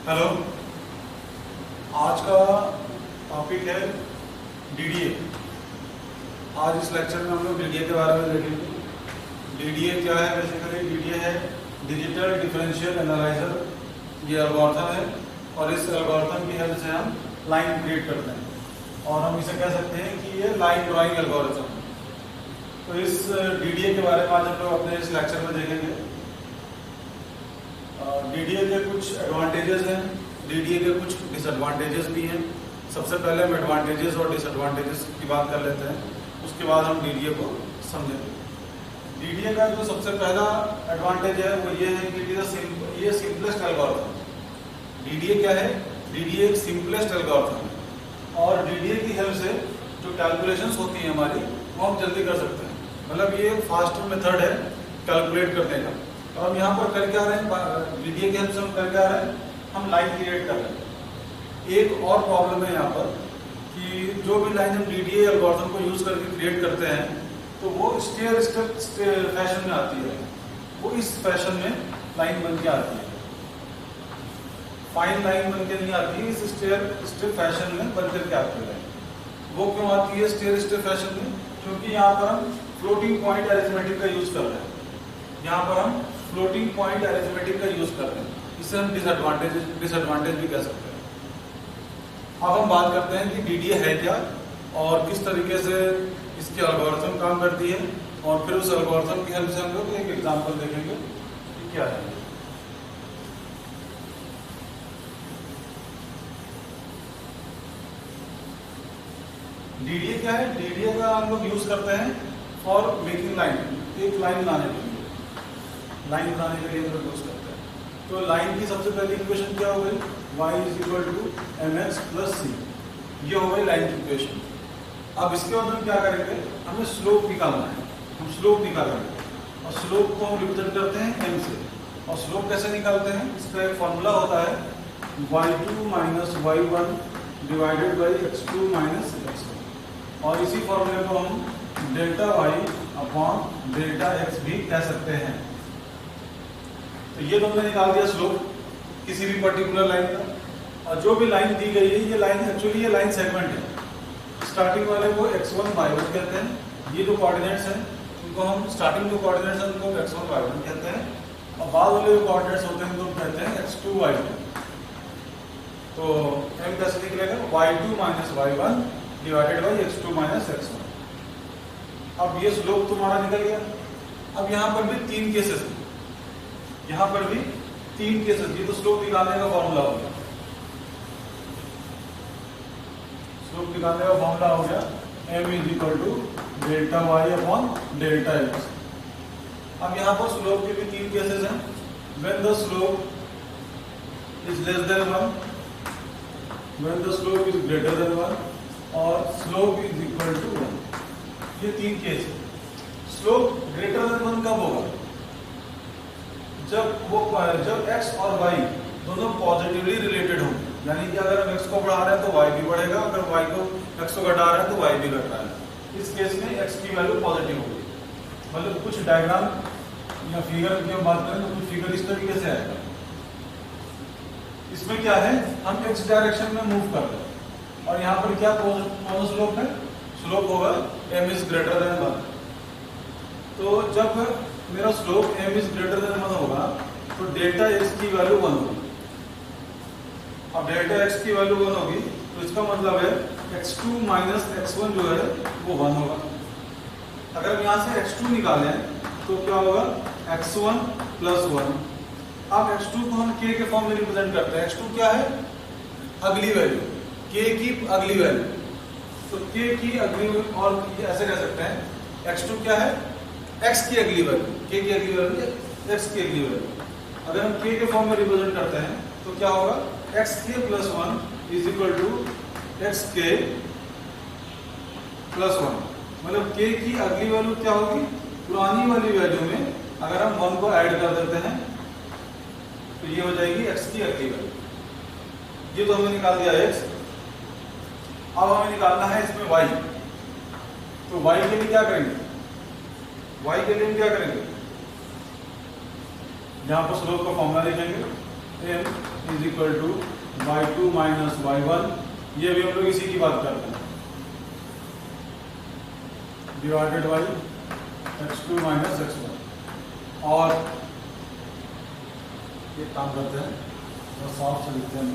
Hello, आज का topic है डीडीए। आज इस लेक्चर में हम लोग डीडीए के बारे में देखेंगे। डीडीए क्या है? बेसिकली डीडीए है डिजिटल डिफरेंशियल एनालाइजर। ये एल्गोरिथम है और इस एल्गोरिथम की हेल्प से हम लाइन क्रिएट करते हैं और हम इसे कह सकते हैं कि ये लाइन ड्राइंग एल्गोरिथम है। तो इस डीडीए के बारे में आज हम लोग अपने इस लेक्चर में देखेंगे। डीडीए के कुछ एडवांटेजेस हैं, डीडीए के कुछ डिसएडवांटेजेस भी हैं। सबसे पहले हम एडवांटेजेस और डिसएडवांटेजेस की बात कर लेते हैं, उसके बाद हम डीडीए को समझेंगे। डीडीए का जो सबसे पहला एडवांटेज है वो ये है कि ये सिंपलेस्ट एल्गोरिथम है। डीडीए क्या है? डीडीए एक सिंपलेस्ट एल्गोरिथम है और डीडीए की हेल्प से जो कैलकुलेशंस होती हैं हमारी वो हम जल्दी कर सकते हैं। मतलब ये फास्ट मेथड है कैलकुलेट करने का। और हम यहाँ पर कर क्या रहे हैं? डीडीए की हेल्प से हम कर क्या रहे हैं? हम लाइन क्रिएट कर रहे हैं। एक और प्रॉब्लम है यहाँ पर कि जो भी लाइन हम डीडीए एल्गोरिथम को यूज करके क्रिएट करते हैं तो वो स्टेयर स्टेप फैशन में आती है। वो इस फैशन में लाइन बन के आती है, फाइन लाइन बन के नहीं आती है, इस स्टेयर स्टेप फैशन में बन करके आती है। वो क्यों आती है स्टेयर स्टेप फैशन में? क्योंकि यहाँ पर हम फ्लोटिंग पॉइंट अरिथमेटिक का यूज कर रहे हैं। यहाँ पर हम फ्लोटिंग पॉइंट अरिथमेटिक का यूज कर रहे हैं। इसे हम डिसएडवांटेज भी कह सकते हैं। अब हम बात करते हैं कि डीडीए है क्या और किस तरीके से इसकी एल्गोरिथम काम करती है, और फिर उस एल्गोरिथम की हेल्प से हम लोग एक एग्जांपल देखेंगे कि क्या है। डीडीए क्या है? डीडीए का हम लोग यूज करते हैं फॉर मेकिंग लाइन, एक लाइन बनाने के लिए। लाइन बनाने के लिए हम लोग यूज करते हैं। तो लाइन की सबसे पहली इक्वेशन क्या हो गई? y is equal to mx plus C. ये हो गई लाइन की इक्वेशन। अब इसके बाद हम क्या करेंगे? हमें स्लोप निकालना है। हम स्लोप निकालेंगे और स्लोप को हम रिप्रेजेंट करते हैं m से। और स्लोप कैसे निकालते हैं? इसका एक फॉर्मूला होता है y2 minus y1 divided by x2 minus x1। और इसी फॉर्मूले को हम delta y upon delta x भी कह सकते हैं। तो ये तो हमने निकाल दिया स्लोप किसी भी पर्टिकुलर लाइन का। और जो भी लाइन दी गई है ये लाइन एक्चुअली ये लाइन सेगमेंट है। स्टार्टिंग वाले को x1 y1 कहते हैं। ये जो कोऑर्डिनेट्स हैं उनको हम स्टार्टिंग जो कोऑर्डिनेट्स हैं उनको x1 y1 कहते हैं, और बाद वाले जो कोऑर्डिनेट्स होते हैं उनको कहते हैं x2 y2। तो m कैसे निकलेगा? y2 minus y1 divided by x2 minus x1। अब ये स्लोप तुम्हारा निकल गया। अब यहाँ पर भी तीन केसेस हैं, यहाँ पर भी तीन केसेस। ये तो स्लोप निकालने का फॉर्मूला हो गया। स्लोप निकालने का फॉर्मूला हो गया m is equal to delta Y upon delta X. अब यहाँ पर स्लोप के भी तीन केसेस हैं। When the slope is less than 1, when the slope is greater than 1 और स्लोप इज इक्वल टू 1। ये तीन केस है। स्लोप ग्रेटर देन 1 कब होगा? जब x और y दोनों पॉजिटिवली रिलेटेड होंगे। यानी कि अगर हम x को बढ़ा रहे हैं तो y भी बढ़ेगा, अगर y को x को घटा रहे हैं तो y भी घट रहा है। इस केस में x की वैल्यू पॉजिटिव होगी। मतलब कुछ डायग्राम या फिगर की हम बात करें तो कुछ फिगर इस तरीके से आएगा। इसमें क्या है? हम x डायरेक्शन में मूव कर रहे हैं और यहाँ पर क्या कौन स्लोप है? स्लोप होगा m इज ग्रेटर देन 1। तो जब मेरा slope m is greater than 1 होगा तो डेल्टा x की वैल्यू 1 होगी। अब डेल्टा x की वैल्यू 1 होगी तो इसका मतलब है x2 माइनस x1 जो है वो 1 होगा। अगर हम यहाँ से x2 निकालें तो क्या होगा? x1 plus 1। अब x2 को हम k के फॉर्म में रिप्रेजेंट करते हैं। x2 क्या है? अगली वैल्यू, k की अगली वैल्यू। तो k की अगली, और ऐसे कह सकते हैं x2 क्या है? x की अगली वैल्यू, k की अगली वैल्यू, x की अगली वैल्यू। अगर हम k के फॉर्म में रिप्रेजेंट करते हैं तो क्या होगा? xk plus 1 is equal to xk plus 1। मतलब k की अगली वैल्यू क्या होगी? पुरानी वाली वैल्यू में अगर हम 1 को ऐड कर देते हैं तो ये हो जाएगी x की अगली वैल्यू। ये तो हमने निकाल दिया x। अब हमें निकालना है इसमें y। तो y के लिए क्या करेंगे? y के लिए हम क्या करेंगे? यहाँ पर स्लोप का फॉर्मूला लिखेंगे m is equal to y2 minus y1, ये भी हम लोग इसी की बात करते हैं, divided by x2 minus x1। और ये काम करते हैं तो साफ से लिखते हैं,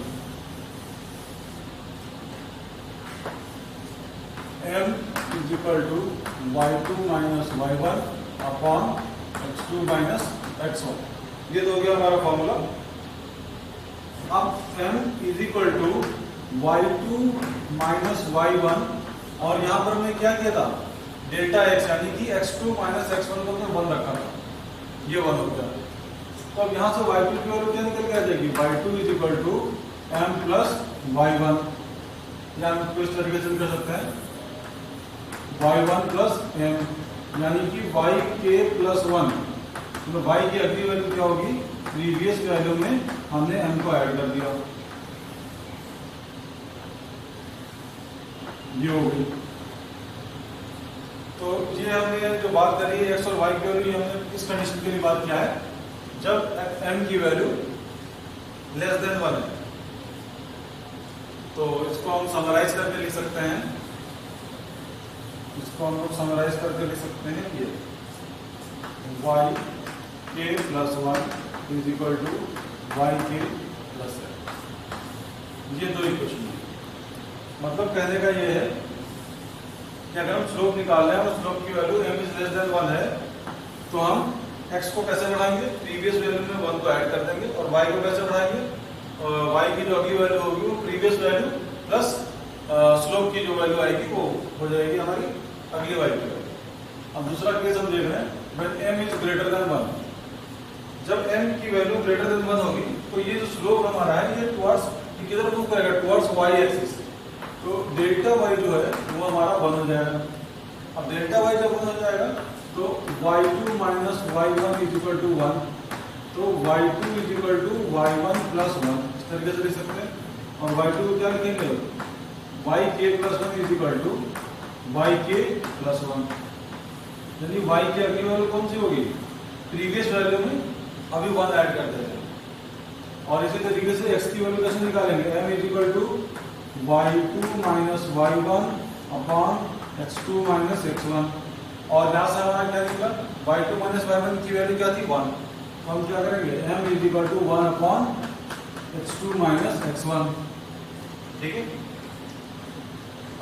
m is equal to y2 minus y1 upon x2 minus x1। ये तो हो गया हमारा फॉर्मूला। अब m is equal to y2 minus y1, और यहां पर मैं क्या किया था, डेल्टा x यानी कि x2 माइनस x1 को मैं 1 रखा था, ये 1 हो गया। तो अब यहां से y2 की वैल्यू क्या निकल के आ जाएगी, y2 is equal to m plus y1, या हम इसको इस तरीके से कर सकते हैं y1 प्लस m, यानी कि yk प्लस 1। तो y की अगली वैल्यू क्या होगी, प्रीवियस वैल्यू में हमने m को ऐड कर दिया, ये हो गई। तो ये हमने जो बात करी है x और y की वैल्यू, हमने इस कंडीशन के लिए बात किया है जब m की वैल्यू लेस देन 1 है। तो इसको हम समराइज करके लिख सकते हैं, इसको हम लोग समराइज करके लिख सकते हैं, ये y k plus 1 is equal to y k plus m। ये दो इक्वेशन है। मतलब कहने का ये है कि अगर हम स्लोप निकाल रहे हैं और स्लोप की value m is less than 1 है, तो हम x को कैसे बढ़ाएंगे, प्रीवियस वैल्यू में 1 को ऐड कर देंगे, और y को कैसे बढ़ाएंगे, और y की जो अगली वैल्यू होगी वो प्रीवियस वैल्यू प्लस स्लोप की जो वैल्यू आएगी वो हो जाएगी हमारी अगली y की वैल्यू। अब दूसरा केस हम देख रहे हैं, when m is greater than 1, जब m की वैल्यू ग्रेटर देन 1 होगी तो ये जो स्लोप हमारा है ये टुवर्ड्स, ये किधर मूव करेगा, टुवर्ड्स y एक्सिस। तो डेल्टा y जो है वो हमारा 1 हो जाएगा। अब डेल्टा y जब 1 हो जाएगा तो y2 minus y1 is equal to 1, तो y2 is equal to y1 plus 1, इस तरीके से लिख सकते हैं। और y2 को क्या लिखेंगे, yk plus 1 is equal to yk plus 1, यानी y की अगली वैल्यू कौन सी होगी, प्रीवियस वैल्यू में अभी 1 ऐड कर देते हैं। और इसी तरीके से x की वैल्यू कैसे निकालेंगे, m is equal to y2 minus y1 upon x2 minus x1, और यहां से हमारा क्या निकला, y2 माइनस y1 की वैल्यू क्या थी 1, तो हम क्या करेंगे, m is equal to 1 upon x2 minus x1। ठीक है।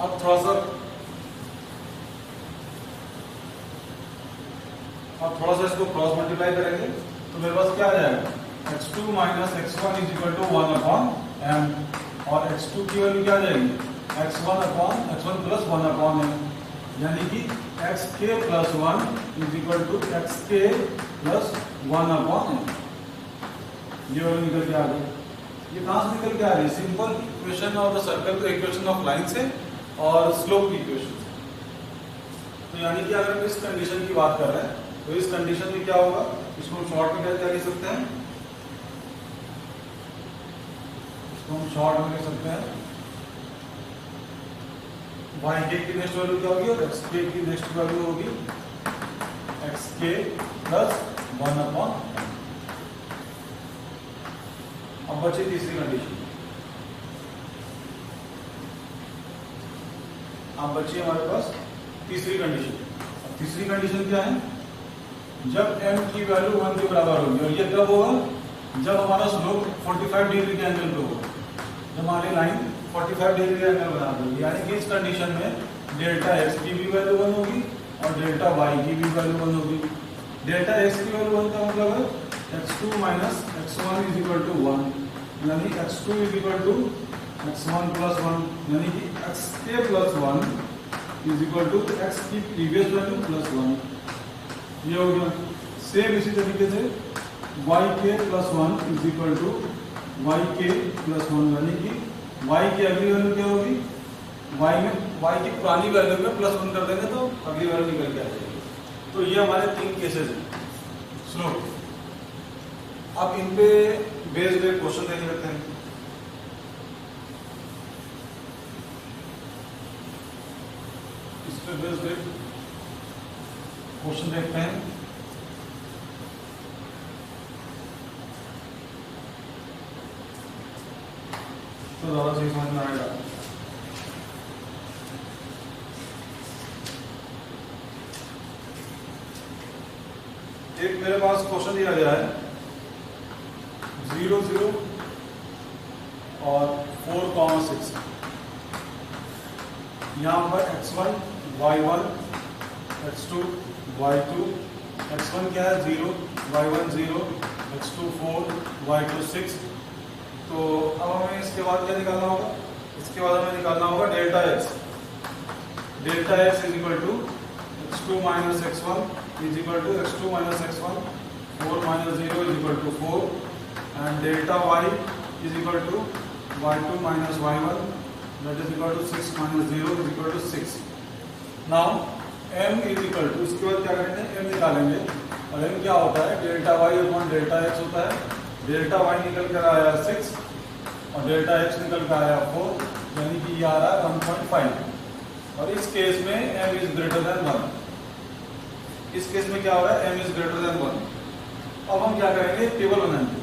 अब थोड़ा सा इसको क्रॉस मल्टीप्लाई करेंगे तो मेरे पास क्या आ जाएगा, x2 minus x1 is equal to 1 upon m, और x2 की वैल्यू क्या आ जाएगी, x1 प्लस 1 अपॉन m, यानी कि xk plus 1 is equal to xk plus 1 upon m। ये वैल्यू निकल के आ गई। ये कहां से निकल के आ रही है, simple equation of the circle, तो इक्वेशन ऑफ लाइन से और स्लोप की इक्वेशन से। तो यानी कि अगर हम इस कंडीशन की बात कर रहे हैं तो इस कंडीशन में क्या होगा, इसको हम शॉर्ट में क्या लिख सकते हैं, इसको हम शॉर्ट में लिख सकते हैं yk की नेक्स्ट वैल्यू क्या होगी और xk की नेक्स्ट वैल्यू होगी xk प्लस 1 अपॉन। अब बची तीसरी कंडीशन, अब बची हमारे पास तीसरी कंडीशन। अब तीसरी कंडीशन क्या है, जब m की वैल्यू 1 के बराबर होगी, और ये कब होगा, जब हमारा स्लोप 45 डिग्री के एंगल पे होगा, जब हमारी लाइन 45 डिग्री का एंगल बना देगी, यानी कि इस कंडीशन में डेल्टा x की भी वैल्यू 1 होगी और डेल्टा y की भी वैल्यू 1 होगी। डेल्टा x की वैल्यू 1 का मतलब है x2 minus x1 is equal to 1, यानी x2 is equal to x1 plus 1, यानी कि xk plus 1 is equal to x की प्रीवियस वैल्यू प्लस 1। ये हो गया। सेम इसी तरीके से yk plus 1 is equal to yk plus 1, यानी कि y की अगली वैल्यू क्या होगी, y की पुरानी वैल्यू में प्लस 1 कर देंगे तो अगली वैल्यू निकल के आ जाएगी। तो ये हमारे 3 केसेस हैं स्लोप। अब इन पे बेस्ड एक क्वेश्चन देख लेते हैं। इस पे बेस्ड एक क्वेश्चन देखते हैं। तो ज़्यादा सही समझ में आएगा। एक मेरे पास क्वेश्चन दिया गया है 0 0 और 4,6। यहाँ पर x1 y1 x2 y2, x1 क्या है 0, y1 0, x2 4, y2 6। तो अब हमें इसके बाद क्या निकालना होगा? इसके बाद हमें निकालना होगा delta x। Delta x is equal to x2 minus x1 is equal to x2 minus x1, 4 minus 0 is equal to 4, and delta y is equal to y2 minus y1, that is equal to 6 minus 0 is equal to 6. Now m is equal to, इसके बाद क्या करेंगे? m निकालेंगे, और m क्या होता है? Delta y upon delta x होता है। डेल्टा y निकल कर आया 6 और डेल्टा x निकल कर आया 4, यानी कि ये आ रहा है 1.5। और इस केस में m इज ग्रेटर देन 1। इस केस में क्या हो रहा है? m is greater than 1। अब हम क्या करेंगे? टेबल बनाएंगे,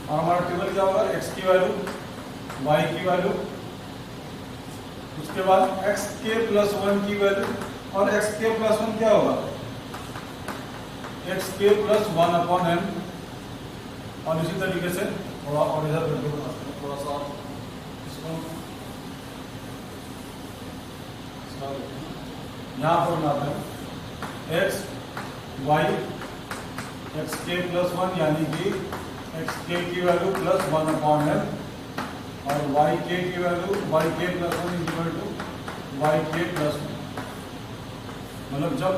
और हमारा टेबल क्या होगा? x की वैल्यू, y की वैल्यू, उसके बाद x के प्लस 1 की वैल्यू, और x के प्लस 1 क्या होगा? x के प्लस 1 अपॉन m। और इसी तरीके से थोड़ा और इधर थोड़ा सा इसको यहाँ पर बनाते हैं x y x के प्लस 1 यानी कि x के की वैल्यू प्लस 1 अपॉन m, और y के की वैल्यू y के plus 1 is equal to y के प्लस 1। मतलब जब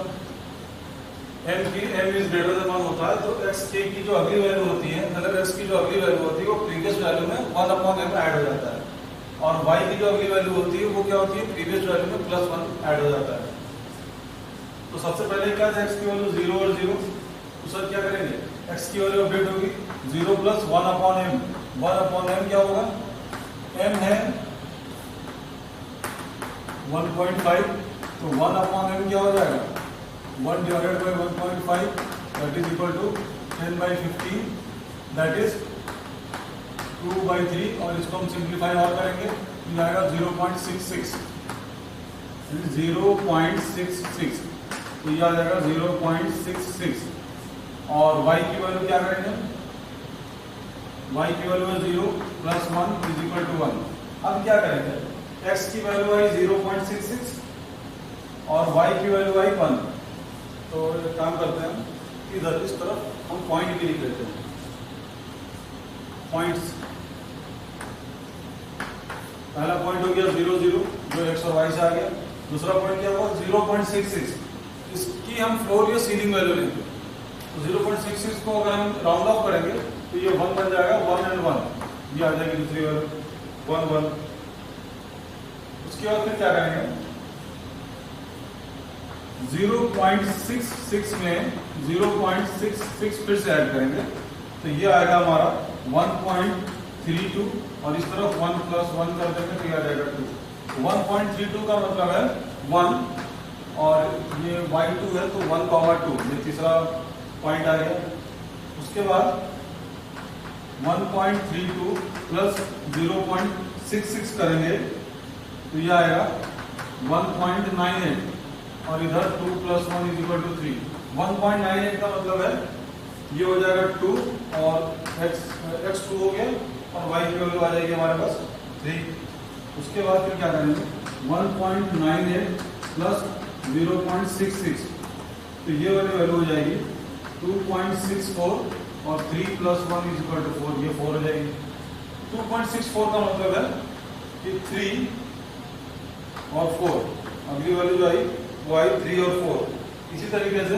m इज ग्रेटर देन 1 होता है तो x के की जो अगली वैल्यू होती है, मतलब x की जो अगली वैल्यू होती है वो प्रीवियस वैल्यू में 1 अपॉन m ऐड हो जाता है, और y की जो अगली वैल्यू होती है वो क्या होती है? प्रीवियस वैल्यू में प्लस 1 ऐड हो जाता है। तो सबसे पहले क्या था? x की वैल्यू 0 और 0, तो सर क्या करेंगे? x की वैल्यू अपडेट होगी 0 plus 1 upon m। 1 upon m क्या होगा? m है 1.5, तो 1 अपॉन m क्या हो जाएगा? 1 divided by 1.5 that is equal to 10/15, that is 2/3। और इसको हम सिंप्लीफाई और करेंगे तो जाएगा 0.66, 0.66, तो ये आ जाएगा 0.66। और y की वैल्यू क्या करेंगे? y की वैल्यू है 0 प्लस 1 इज इक्वल टू 1। अब क्या करेंगे? x की वैल्यू आई 0.66 और y की वैल्यू आई 1। तो एक काम करते हैं, इधर इस तरफ हम पॉइंट भी लिख लेते हैं, पॉइंट्स। पहला पॉइंट हो गया 0 0 जो x और y से आ गया। दूसरा पॉइंट क्या होगा? 0.66, इसकी हम फ्लोर या सीलिंग वैल्यू लेंगे। तो 0.66 को अगर हम राउंड ऑफ करेंगे तो ये 1 बन जाएगा, 1 and 1, ये आ जाएगी दूसरी वैल्यू 1 1। उसके बाद फिर क्या करेंगे? 0.66 में 0.66 फिर से ऐड करेंगे, तो ये आएगा हमारा 1.32, और इस तरफ 1 प्लस 1 कर देंगे तो ये आ जाएगा 2। 1.32 का मतलब है 1, और ये y2 है तो 1,2, ये तीसरा पॉइंट आ गया। उसके बाद 1.32 प्लस 0.66 करेंगे तो ये आएगा 1.98, और इधर 2 प्लस 1 इज इक्वल टू 3। 1.98 का मतलब है ये हो जाएगा 2, और x 2 हो गया, और y की वैल्यू आ जाएगी हमारे पास 3। उसके बाद फिर क्या करेंगे? 1.98 प्लस 0.66, तो ये वाली वैल्यू हो जाएगी 2.64, और 3 प्लस 1 इज इक्वल टू 4, ये 4 हो जाएगी। 2.64 का मतलब है कि 3 और 4, अगली वैल्यू जो आई वो आई 3 और 4। इसी तरीके से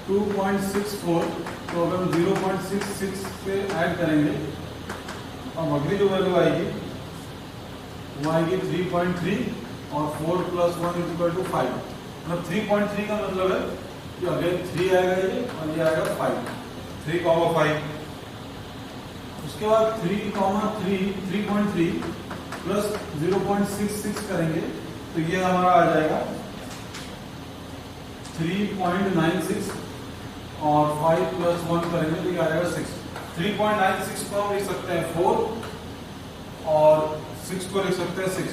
2.64 तो अगर हम 0.66 से ऐड करेंगे, अब अगली जो वैल्यू आएगी वो आएगी 3.3, और 4 प्लस 1 इज इक्वल टू 5। मतलब 3.3 का मतलब है कि अगेन 3 आएगा ये, और ये आएगा 5, 3,5। उसके बाद 3,3 प्लस 0.66 करेंगे तो ये हमारा आ जाएगा 3.96, और 5 प्लस 1 करेंगे तो ये आ जाएगा 6। 3.96 को हम लिख सकते हैं 4, और 6 को लिख सकते हैं 6।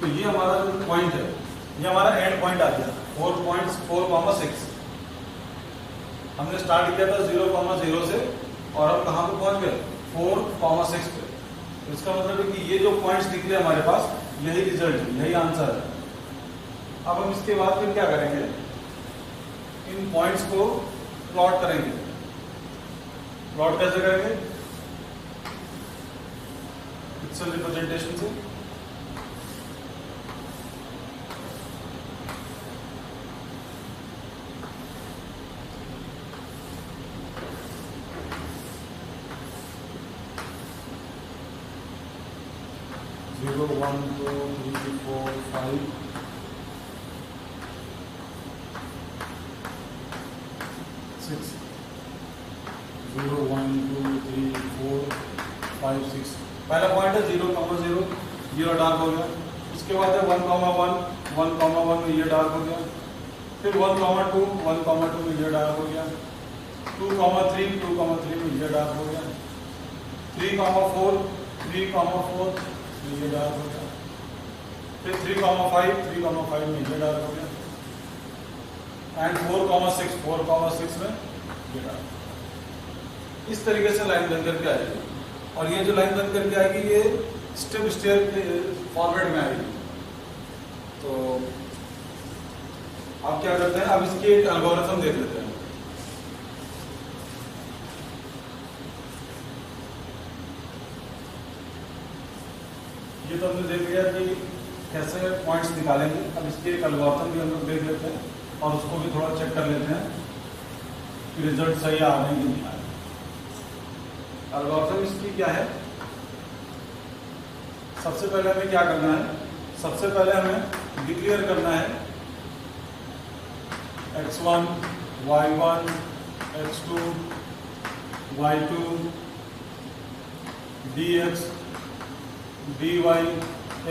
तो ये हमारा जो पॉइंट है, ये हमारा एंड पॉइंट आ गया 4.4,6। हमने स्टार्ट किया था 0,0 से और हम कहाँ पे पहुंच गए 4,6 पे। तो इसका मतलब है कि ये जो पॉइंट्स निकले हमारे पास, यही रिजल्ट है, यही आंसर है। अब हम इसके बाद फिर क्या करेंगे, इन पॉइंट्स को प्लॉट करेंगे। प्लॉट कैसे करेंगे, पिक्सल रिप्रेजेंटेशन से। Zero, 1, 2, 3, 4, 5, 6, 0, 1, 2, 3, 4, 5, 6। पहला पॉइंट है 0,0, ये डार्क हो गया। उसके बाद है 1,1, 1,1 में ये डार्क हो गया। फिर 1,2, 1,2 में ये डार्क हो गया। 2,3, 2,3 में ये डार्क हो गया। 3,4, 3,4 में ये डार्क हो गया। फिर 3,5, 3,5 में ये डार्क हो गया। एंड 4,6, 4,6 में ये डार्क। इस तरीके से लाइन बन करके आएगी। और ये जो लाइन बन करके आएगी, ये स्टेप स्टेप फॉर्मेट में आएगी। तो आप क्या करते हैं, अब इसकी एक एल्गोरिथम देख लेते हैं। ये तो हमने देख लिया कि कैसे पॉइंट्स निकालेंगे। अब इसके एक एल्गोरिथम भी हम लोग देख लेते हैं और उसको भी थोड़ा चेक कर लेते हैं कि रिजल्ट सही आ रहे हैं कि नहीं आ रहे। एल्गोरिथम इसकी क्या है, सबसे पहले हमें क्या करना है, सबसे पहले हमें डिक्लेयर करना है x1, y1, x2, y2, dx, dy,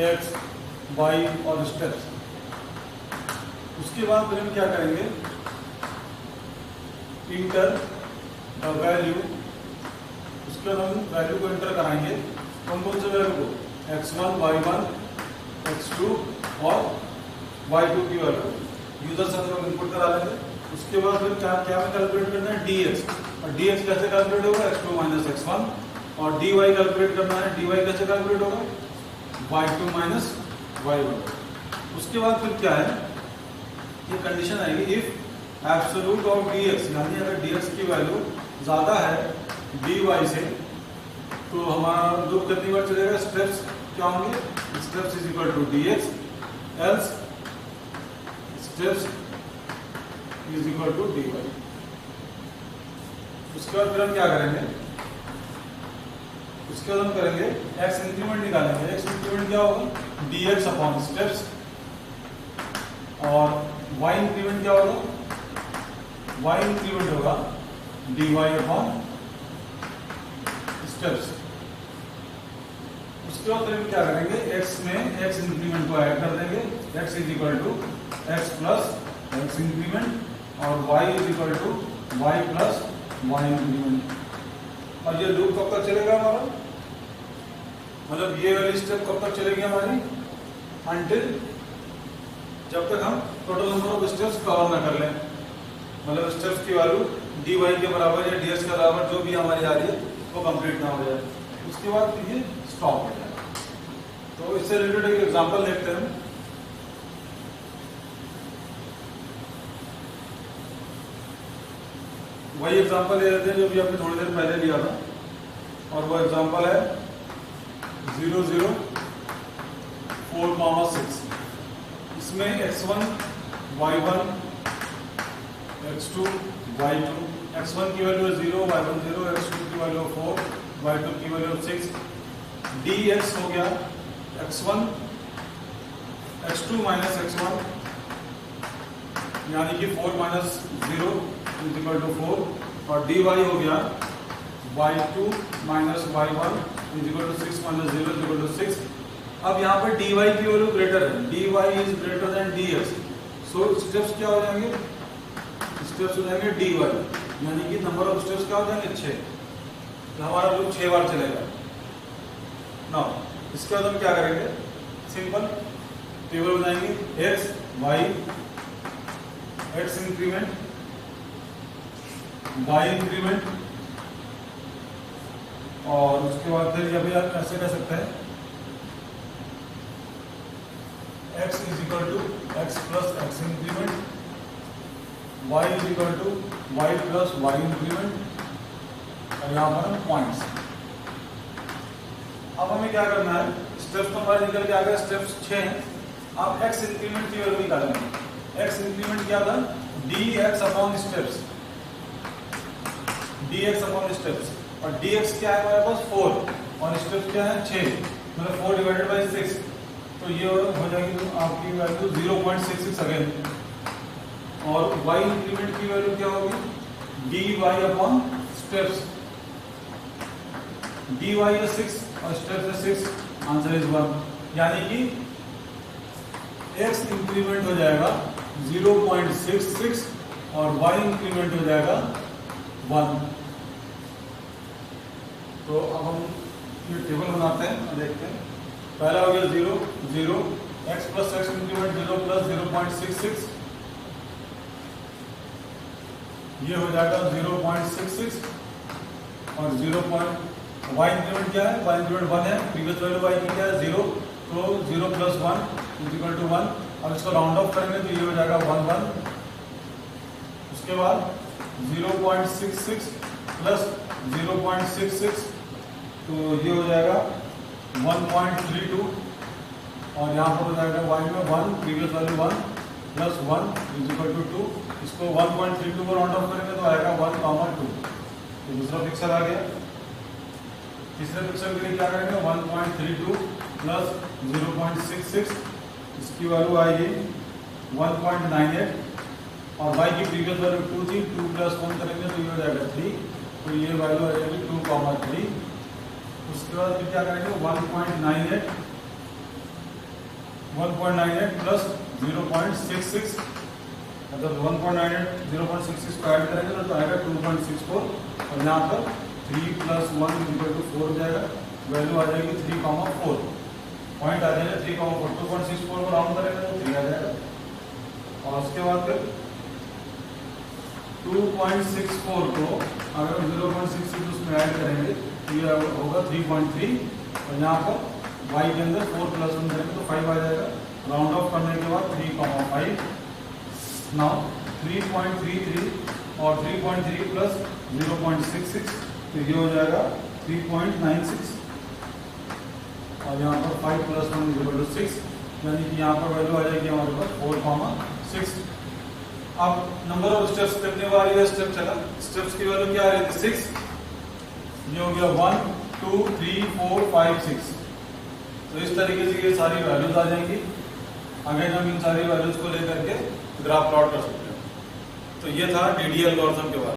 x, y और स्टेप्स। उसके बाद फिर हम क्या करेंगे, इंटर द वैल्यू। उसके बाद हम वैल्यू को इंटर कराएंगे, कौन कौन से वैल्यू को, x1, y1, x2 और y2 की वैल्यू यूजर से हम लोग इनपुट करा लेंगे। उसके बाद फिर क्या क्या में कैलकुलेट करना है, dx। और dx कैसे कैलकुलेट होगा, x2 माइनस x1। और dy कैलकुलेट करना है, dy कैसे कैलकुलेट होगा, y2 माइनस y1। उसके बाद फिर क्या है, ये कंडीशन आएगी, इफ एब्सोल्यूट ऑफ dx, यानी अगर dx की वैल्यू ज्यादा है dy से, तो हमारा लूप कितनी बार चलेगा, स्टेप्स क्या होंगे, steps is equal to dx, else steps is equal to dy। उसके बाद फिर हम क्या करेंगे, उसके बाद हम करेंगे x इंक्रीमेंट निकालेंगे। x इंक्रीमेंट क्या होगा, dx अपॉन स्टेप्स। और y इंक्रीमेंट क्या होगा, y इंक्रीमेंट होगा dy अपॉन स्टेप्स। उसके बाद हम क्या करेंगे, x में x इंक्रीमेंट को ऐड कर देंगे, x is equal to x plus x increment और y is equal to y plus y increment. और ये लूप कब तक चलेगा हमारा, मतलब ये वाली स्टेप कब तक चलेगी हमारी, अंटिल जब तक हम total number of steps cover ना कर लें। मतलब स्टेप्स की वैल्यू dy के बराबर या dx के बराबर जो भी हमारी आ रही है वो कंप्लीट ना हो जाए। उसके बाद ये स्टॉप हो जाए। तो इससे रिलेटेड एक एग्जांपल देखते हैं। वही एग्जांपल ले लेते हैं जो भी आपने थोड़ी देर पहले लिया था, और वो एग्जांपल है 0, 0, 4,6। इसमें x1, y1, x2, y2, x1 की वैल्यू 0, y1 0, x2 की वैल्यू 4, y2 की वैल्यू 6। dx हो गया x1, x2 माइनस x1, यानी कि 4 माइनस 0 इज इक्वल टू 4। और dy हो गया y2 minus y1 is equal to 6 minus 0 is equal to 6। अब यहाँ पर dy की वैल्यू ग्रेटर है, dy is greater than dx। So steps क्या हो जाएंगे, स्टेप्स हो जाएंगे dy, यानी कि नंबर ऑफ स्टेप्स क्या हो जाएंगे 6। तो हमारा लूप 6 बार चलेगा। नाउ इसके बाद हम क्या करेंगे, सिंपल टेबल बनाएंगे, X Y, X increment, Y increment, और उसके बाद फिर अभी आप ऐसे कर सकते हैं, x is equal to X plus X increment, y is equal to Y plus Y increment, और यहाँ पर हम पॉइंट्स। अब हमें क्या करना है, स्टेप्स तो हमारे निकल के आ गए, स्टेप्स 6 हैं। आप x इंक्रीमेंट की वैल्यू निकालेंगे। x इंक्रीमेंट क्या था, dx upon steps, dx upon steps, और dx क्या है हमारे पास 4 और स्टेप्स क्या है 6, मतलब 4 डिवाइडेड बाई 6, तो ये हो जाएगी तो आपकी वैल्यू 0.66 अगेन। और y इंक्रीमेंट की वैल्यू क्या होगी, dy अपॉन स्टेप्स, dy है 6 और स्टेप्स है 6, आंसर इज 1, यानी कि x इंक्रीमेंट हो जाएगा 0.66 और y इंक्रीमेंट हो जाएगा 1। तो अब हम ये टेबल बनाते हैं और देखते हैं। पहला हो गया 0 0, x plus X increment 0 plus 0.66, ये हो जाएगा 0.66 और 0. y इंक्रीमेंट क्या है, y इंक्रीमेंट 1 है, प्रीवियस वैल्यू y की क्या है 0, तो 0 प्लस 1 इज इक्वल टू 1। अब इसको राउंड ऑफ करेंगे तो ये हो जाएगा 1 1। उसके बाद 0.66 प्लस 0.66, तो ये हो जाएगा 1.32, और यहाँ पर हो जाएगा y में 1, previous value 1 plus 1 is equal to 2। इसको 1.32 को राउंड ऑफ करेंगे तो आएगा 1,2। तो दूसरा पिक्चर आ गया। तीसरे पिक्चर के लिए क्या करेंगे, 1.32 प्लस 0.66, इसकी वैल्यू आएगी 1.98, और y की प्रीवियस वैल्यू 2 थी, 2 प्लस 1 करेंगे तो ये हो जाएगा 3, तो ये वैल्यू आ जाएगी 2,3। उसके बाद फिर क्या करेंगे, 1.98 प्लस 0.66, मतलब 1.98 0.66 को ऐड करेंगे तो आएगा 2.64, और यहाँ पर 3 प्लस 1 इक्वल टू 4 हो जाएगा, वैल्यू आ जाएगी 3,4, पॉइंट आ जाएगा 3,4। 2.64 को राउंड करेंगे तो 3 आ जाएगा, और उसके बाद फिर 2.64 को अगर 0.66 उसमें ऐड करेंगे तो ये होगा 3.3, और यहाँ पर y के अंदर 4 प्लस 1 करेंगे तो 5 आ जाएगा। राउंड ऑफ करने के बाद 3,5, नाउ 3.33 और 3.3 प्लस 0.66, तो ये हो जाएगा 3.96, और यहाँ पर 5 प्लस 1 इज इक्वल टू 6, यानी कि यहाँ पर वैल्यू आ जाएगी हमारे पास 4,6। अब नंबर ऑफ स्टेप्स कितने बार ये स्टेप चला, स्टेप्स की वैल्यू क्या आ रही थी 6, ये हो गया 1 2 3 4 5 6। तो इस तरीके से ये सारी वैल्यूज आ जाएंगी। अगेन हम इन सारी वैल्यूज को लेकर के ग्राफ प्लॉट कर सकते हैं। तो ये था डीडीएल एल्गोरिथम के बारे में।